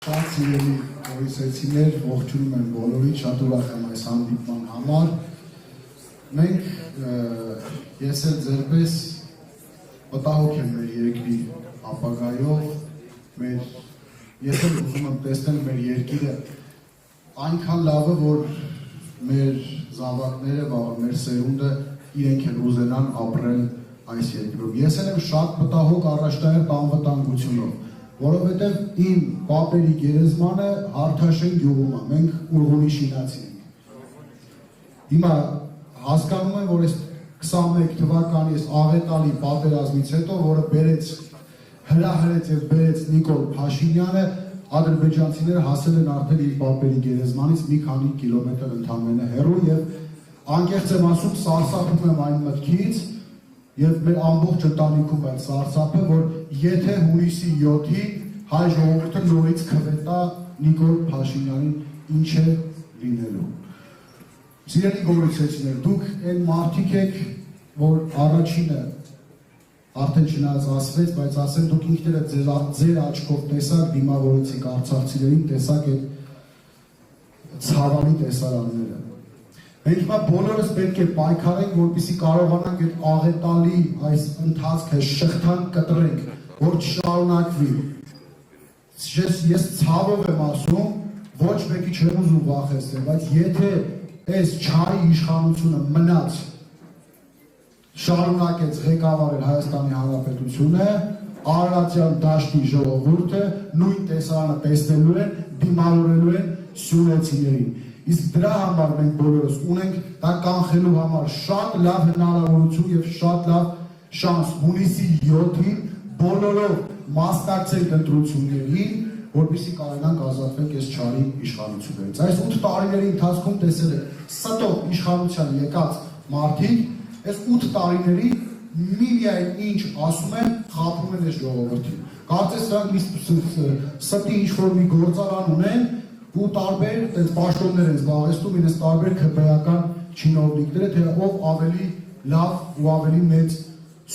Շատ սիրելի գորիսեցիներ, ողջունում եմ բոլորին, շատ ուրախ եմ այս հանդիպման համար։ Մենք ես էլ ձերպես մտահոգ եմ մեր երկրի ապագայով, ես էլ ուզում եմ տեսնել մեր երկիրը այնքան լավը, որ մեր զավակները, մեր սերունդը իրենք էլ ուզենան ապրել այս երկրում։ Ես էլ եմ շատ մտահոգ առաջնահերթ անվտանգությունով, որովհետև իմ պապերի գերեզմանը Հարթաշեն գյուղում է, մենք Ուրգունի շինացի ենք։ Հիմա հասկանում եմ, որ այս 21 թվականի այս աղետալի պատերազմից հետո, որը հրահրեց և բերեց Նիկոլ Փաշինյանը, ադրբեջանցիները հասել են արդեն իր պապերի գերեզմանից մի քանի կիլոմետր ընդամենը հեռու և անկեղծ եմ ասում, սարսափում եմ այն մտքից և մեր ամբողջ ընտանիքում այդ սարսափը, որ եթե հունիսի 7-ին հայ ժողովուրդը նորից քվետա Նիկոլ Փաշինյանին, ինչ է լինելու։ Սիրելի գորիսեցիներ, դուք այն մարդիկ եք, որ առաջինը արդեն չնայած ասվեց, բայց ասեմ դուք ինքներդ ձեր աչքով տեսաք, դիմավորեցիք արցախցիներին, տեսաք այդ ցավալի տեսարանները։ Մենք հիմա բոլորս պետք է պայքարենք, որպեսզի կարողանանք այդ աղետալի այս ընթացքը շղթան կտրենք, որ չշարունակվի։ Ես ցավով եմ ասում, ոչ մեկի չեմ ուզում վախեցնել, բայց եթե այս չարի իշխանությունը մնաց շարունակեց ղեկավարել Հայաստանի Հանրապետությունը, Արարատյան դաշտի ժողովուրդը նույն տեսարանը տեսնելու են, դիմավորելու են սյունեցիներին։ Իսկ դրա համար մենք բոլորս ունենք դա կանխելու համար շատ լավ հնարավորություն և շատ լավ շանս հունիսի 7-ին բոլորով մասնակցենք ընտրություններին, որպեսզի կարողանանք ազատվել այս չարի իշխանություններից։ Այս 8 տարիների ընթացքում տեսել եք ստող իշխանության եկած մարդիկ, այս 8 տարիների միայն ինչ ասում են, խաբում են այս ժողովրդին։ Կարծես դրանք ստի ինչ-որ մի գործարան ունեն ու տարբեր պաշտոններ են զբաղեցնում իրենց տարբեր քպեական չինովնիկները, թե ով ավելի լավ ու ավելի մեծ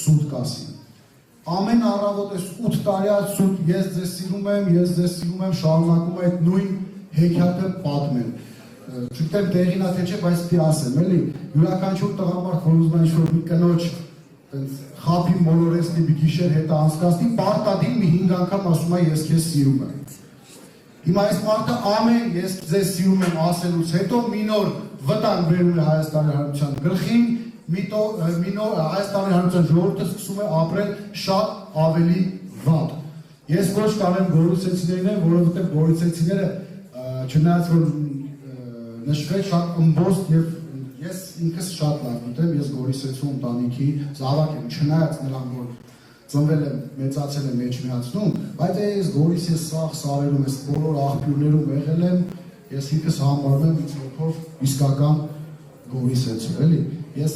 սուտ կասի։ Ամեն առավոտ այս 8 տարյա սուտ ես ձեզ սիրում եմ, շարունակում այդ նույն հեքիաթը պատմել։ Չգիտեմ տեղին է թե չէ, բայց պիտի ասեմ, էլի, յուրաքանչյուր տղամարդ, որ ուզում է ինչ-որ մի կնոջ խաբի մոլորեցնի մի գիշեր հետը անցկացնի, պարտադիր մի 5 անգամ ասում է ես քեզ սիրում եմ։ Հիմա այս մարդը ամեն ես ձեզ սիրում եմ ասելուց հետո մի նոր վտանգ բերում է Հայաստանի Հանրապետության գլխին, մի նոր Հայաստանի Հանրապետության ժողովուրդը սկսում է ապրել շատ ավելի վատ։ Ես ոչ կանեմ գորիսեցիներին եմ, որովհետև գորիսեցիները չնայած որ նշվել շատ ըմբոստ և ես ինքս շատ լավ գիտեմ, ես գորիսեցու ընտանիքի զավակ եմ, չնայած նրան, որ ծնվել եմ, մեծացել եմ, մեջմիացնում, բայց ես գորիսի սաղ սարերում, ես բոլոր աղբյուրներում եղել եմ, ես ինքս համարում եմ ինձ հոգով իսկական գորիսեցու, էլի, ես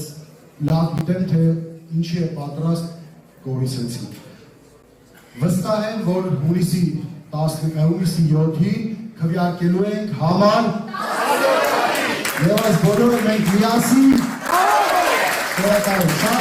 լավ գիտեմ, թե ինչի է պատրաստ գորիսեցին։ Վստահ եմ, որ հունիսի 7-ին քվեարկելու ենք համար և այս բոլորը մենք միասին շնորհակալ եմ շատ